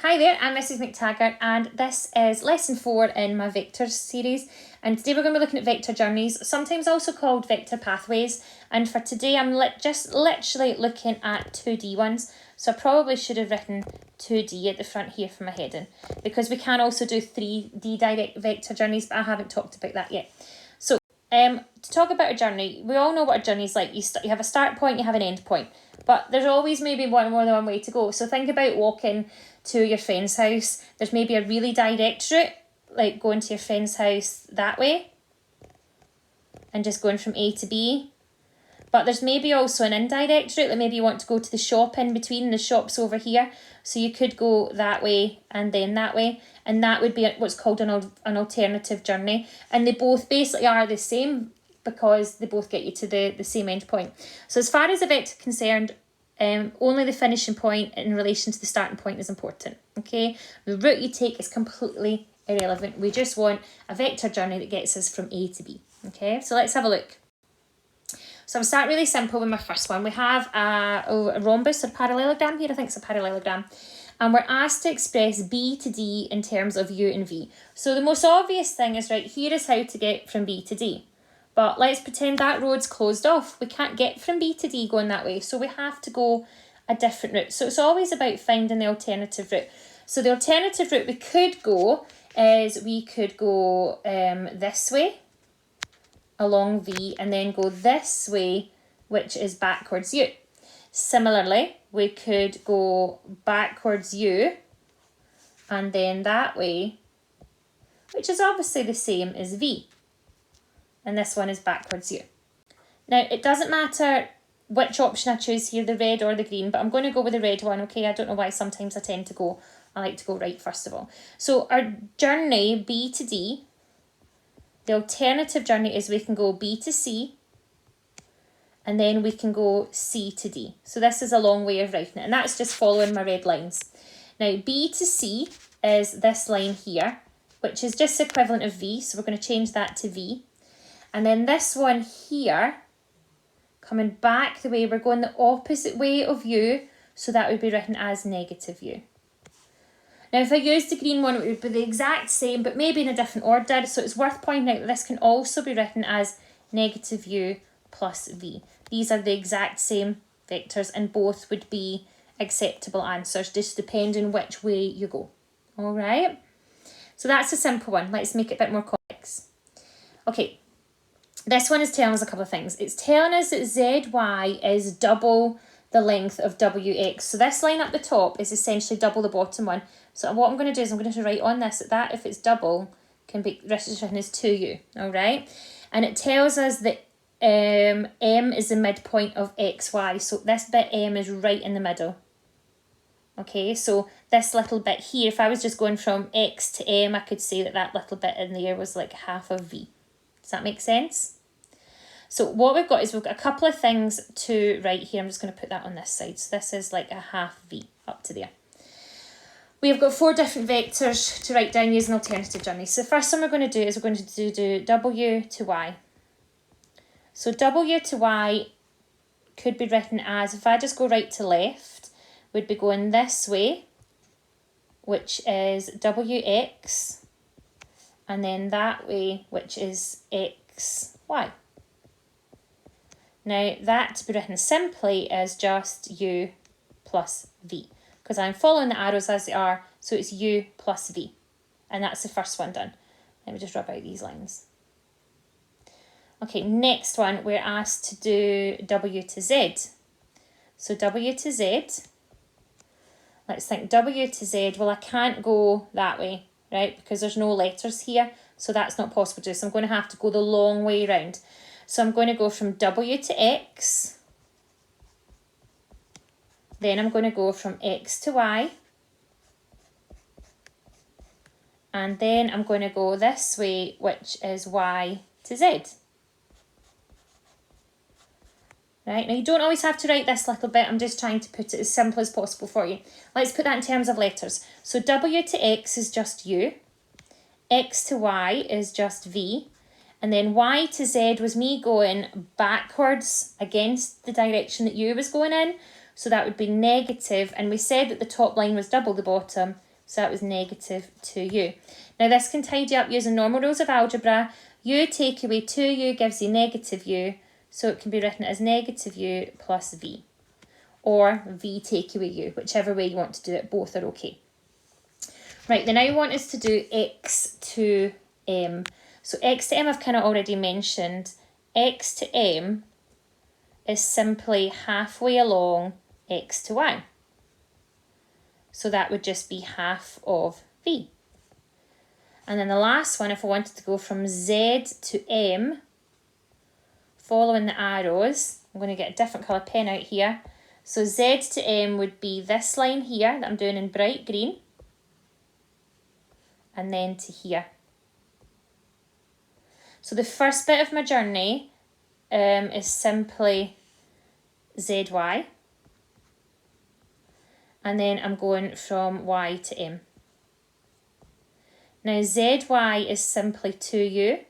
Hi there, I'm Mrs McTaggart and this is lesson 4 in my vectors series, and today we're going to be looking at vector journeys, sometimes also called vector pathways, and for today I'm just literally looking at 2D ones, so I probably should have written 2D at the front here for my heading, because we can also do 3D direct vector journeys, but I haven't talked about that yet. So to talk about a journey, we all know what a journey is like. You have a start point, you have an end point, but there's always maybe more than one way to go. So think about walking to your friend's house. There's maybe a really direct route, like going to your friend's house that way and just going from A to B. But there's maybe also an indirect route, like maybe you want to go to the shop in between, the shop's over here. So you could go that way and then that way. And that would be what's called an alternative journey. And they both basically are the same because they both get you to the same end point. So as far as the vector concerned, only the finishing point in relation to the starting point is important, okay? The route you take is completely irrelevant. We just want a vector journey that gets us from A to B, okay? So let's have a look. So I'll start really simple with my first one. We have a rhombus or parallelogram here. I think it's a parallelogram. And we're asked to express B to D in terms of U and V. So the most obvious thing is, right, here is how to get from B to D. But let's pretend that road's closed off. We can't get from B to D going that way. So we have to go a different route. So it's always about finding the alternative route. So the alternative route we could go is we could go this way along V and then go this way, which is backwards U. Similarly, we could go backwards U and then that way, which is obviously the same as V. And this one is backwards U. Now, it doesn't matter which option I choose here, the red or the green, but I'm going to go with the red one, okay? I don't know why sometimes I like to go right first of all. So our journey, B to D, the alternative journey is we can go B to C, and then we can go C to D. So this is a long way of writing it, and that's just following my red lines. Now, B to C is this line here, which is just equivalent of V, so we're going to change that to V. And then this one here, coming back the way, we're going the opposite way of U, so that would be written as negative U. Now, if I used the green one, it would be the exact same, but maybe in a different order. So it's worth pointing out that this can also be written as negative U plus V. These are the exact same vectors and both would be acceptable answers, just depending which way you go. All right? So that's a simple one. Let's make it a bit more complex. Okay, this one is telling us a couple of things. It's telling us that ZY is double the length of WX. So this line up the top is essentially double the bottom one. So what I'm going to do is I'm going to write on this that if it's double, can be written as 2U, all right? And it tells us that M is the midpoint of XY. So this bit M is right in the middle. Okay, so this little bit here, if I was just going from X to M, I could say that that little bit in there was like half of V. Does that make sense? So what we've got is we've got a couple of things to write here. I'm just going to put that on this side. So this is like a half V up to there. We've got 4 different vectors to write down using alternative journeys. So the first one we're going to do is we're going to do W to Y. So W to Y could be written as, if I just go right to left, we'd be going this way, which is WX, and then that way, which is XY. Now, that to be written simply is just U plus V, because I'm following the arrows as they are, so it's U plus V. And that's the first one done. Let me just rub out these lines. Okay, next one, we're asked to do W to Z. So W to Z, let's think W to Z, well, I can't go that way, right, because there's no letters here, so that's not possible to do, so I'm going to have to go the long way around. So I'm going to go from W to X, then I'm going to go from X to Y, and then I'm going to go this way, which is Y to Z. Right, now you don't always have to write this little bit, I'm just trying to put it as simple as possible for you. Let's put that in terms of letters. So W to X is just U, X to Y is just V, and then Y to Z was me going backwards against the direction that U was going in. So that would be negative, and we said that the top line was double the bottom, So that was negative 2u. Now this can tidy up using normal rules of algebra. U take away 2u gives you negative u. So it can be written as negative u plus v. Or v take away u, whichever way you want to do it. Both are okay. Right, then I want us to do x to m. So x to m I've kind of already mentioned. X to m is simply halfway along x to y. So that would just be half of v. And then the last one, if I wanted to go from z to m, following the arrows, I'm going to get a different colour pen out here. So z to m would be this line here that I'm doing in bright green. And then to here. So the first bit of my journey is simply zy. And then I'm going from y to m. Now zy is simply 2u.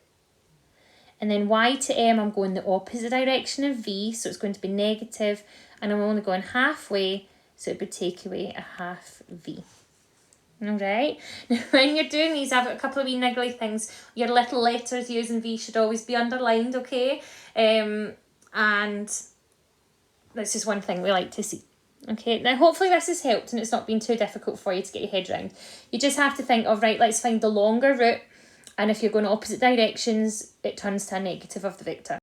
And then y to m, I'm going the opposite direction of v, so it's going to be negative, and I'm only going halfway, so it would take away a half v. Alright, now when you're doing these, I've got a couple of wee niggly things. Your little letters using v should always be underlined, okay? And that's just one thing we like to see. Okay, now hopefully this has helped and it's not been too difficult for you to get your head around. You just have to think of, right, let's find the longer route, and if you're going opposite directions, it turns to a negative of the vector.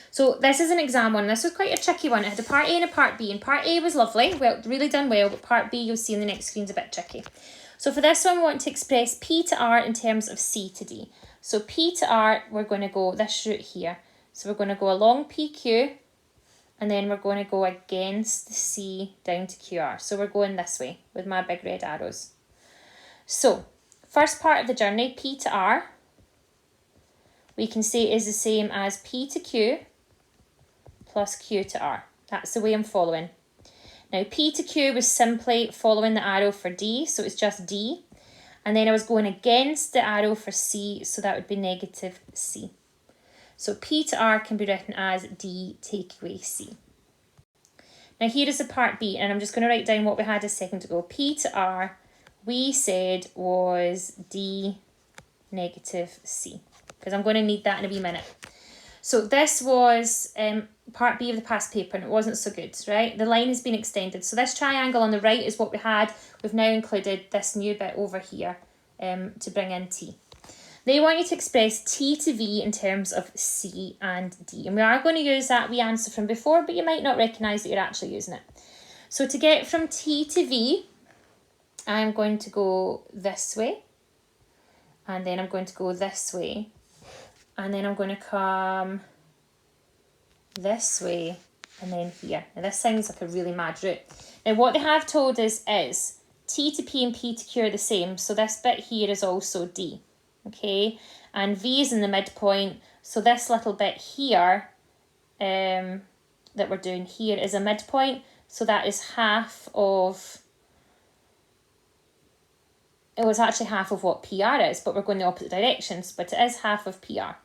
So this is an exam one. This was quite a tricky one. It had a part A and a part B, and part A was lovely, well, really done well, but part B you'll see in the next screen is a bit tricky. So for this one, we want to express P to R in terms of C to D. So P to R, we're going to go this route here. So we're going to go along PQ, and then we're going to go against the C down to QR. So we're going this way with my big red arrows. So first part of the journey, P to R, we can say is the same as P to Q plus Q to R. That's the way I'm following. Now P to Q was simply following the arrow for D, so it's just D. And then I was going against the arrow for C, so that would be negative C. So P to R can be written as D take away C. Now here is the part B, and I'm just going to write down what we had a second ago. P to R, we said was D negative C, because I'm going to need that in a wee minute. So this was part B of the past paper, and it wasn't so good, right? The line has been extended. So this triangle on the right is what we had. We've now included this new bit over here to bring in T. They want you to express T to V in terms of C and D. And we are going to use that wee answer from before, but you might not recognise that you're actually using it. So to get from T to V, I'm going to go this way. And then I'm going to go this way. And then I'm going to come this way and then here. Now this sounds like a really mad route. Now what they have told us is T to P and P to Q are the same. So this bit here is also D. Okay, and V is in the midpoint. So this little bit here that we're doing here is a midpoint. So that is half of... It was actually half of what PR is, but we're going the opposite directions. But it is half of PR.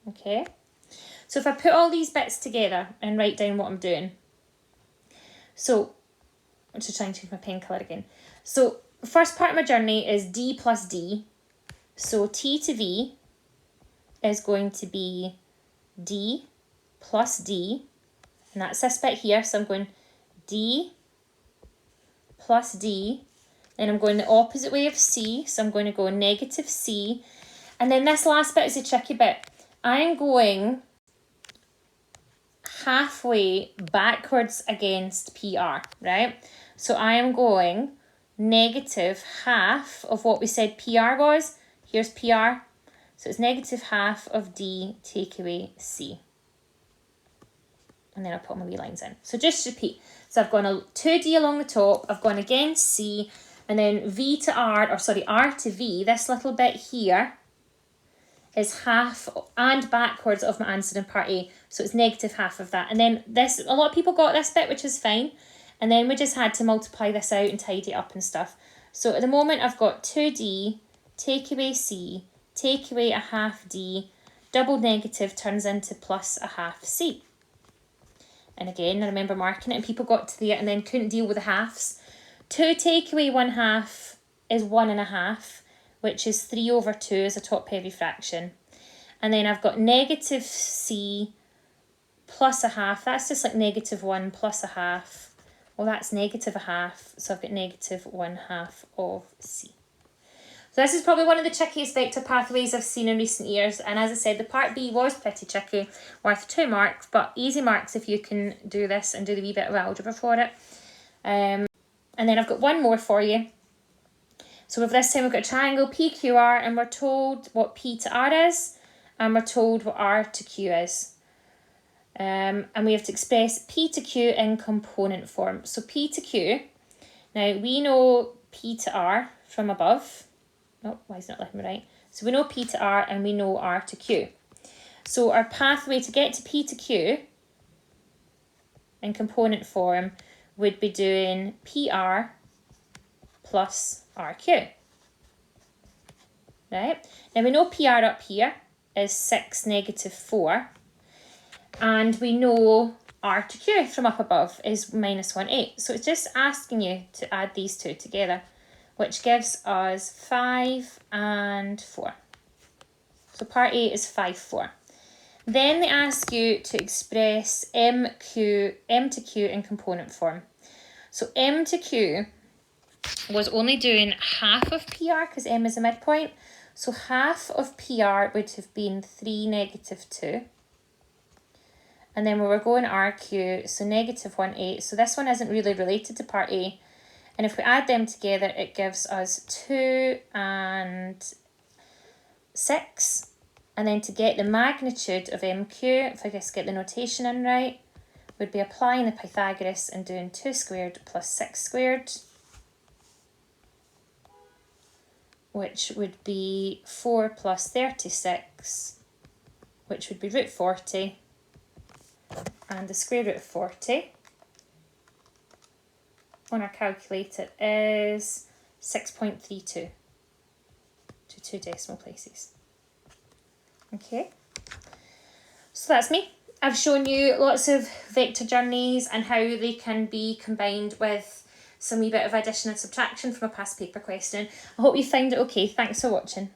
Okay, so if I put all these bits together and write down what I'm doing. So, I'm just trying to change my pen colour again. So, first part of my journey is D plus D. So, T to V is going to be D plus D. And that's this bit here. So, I'm going D plus D. Then I'm going the opposite way of C. So, I'm going to go negative C. And then this last bit is a tricky bit. I'm going halfway backwards against PR, right? So I am going negative half of what we said PR was. Here's PR. So it's negative half of D take away C. And then I'll put my wee lines in. So just repeat. So I've gone 2D along the top. I've gone against C. And then V to R, or sorry, R to V, this little bit here, is half and backwards of my answer in part A. So it's negative half of that. And then this, a lot of people got this bit, which is fine. And then we just had to multiply this out and tidy it up and stuff. So at the moment I've got 2D, take away C, take away a half D, double negative turns into plus a half C. And again, I remember marking it and people got to there and then couldn't deal with the halves. 2 take away 1/2 is 1.5, which is 3/2 as a top-heavy fraction. And then I've got negative c plus 1/2. That's just like -1 plus 1/2. Well, that's -1/2. So I've got -1/2 of c. So this is probably one of the trickiest vector pathways I've seen in recent years. And as I said, the part B was pretty tricky, worth 2 marks, but easy marks if you can do this and do the wee bit of algebra for it. And then I've got one more for you. So with this time we've got a triangle PQR, and we're told what P to R is, and we're told what R to Q is. And we have to express P to Q in component form. So P to Q, now we know P to R from above. Oh, why is it not letting me write? So we know P to R and we know R to Q. So our pathway to get to P to Q in component form would be doing PR plus RQ. Right? Now we know PR up here is 6, -4. And we know R to Q from up above is -1, 8. So it's just asking you to add these two together, which gives us 5 and 4. So part A is 5, 4. Then they ask you to express M to Q in component form. So M to Q was only doing half of PR because M is a midpoint. So half of PR would have been 3, -2. And then we were going RQ, so -1, 8. So this one isn't really related to part A. And if we add them together, it gives us 2 and 6. And then to get the magnitude of MQ, if I just get the notation in right, would be applying the Pythagoras and doing 2 squared plus 6 squared, which would be 4 plus 36, which would be root 40, and the square root of 40 on our calculator is 6.32 to 2 decimal places. Okay, so that's me. I've shown you lots of vector journeys and how they can be combined with some wee bit of addition and subtraction from a past paper question. I hope you find it okay. Thanks for watching.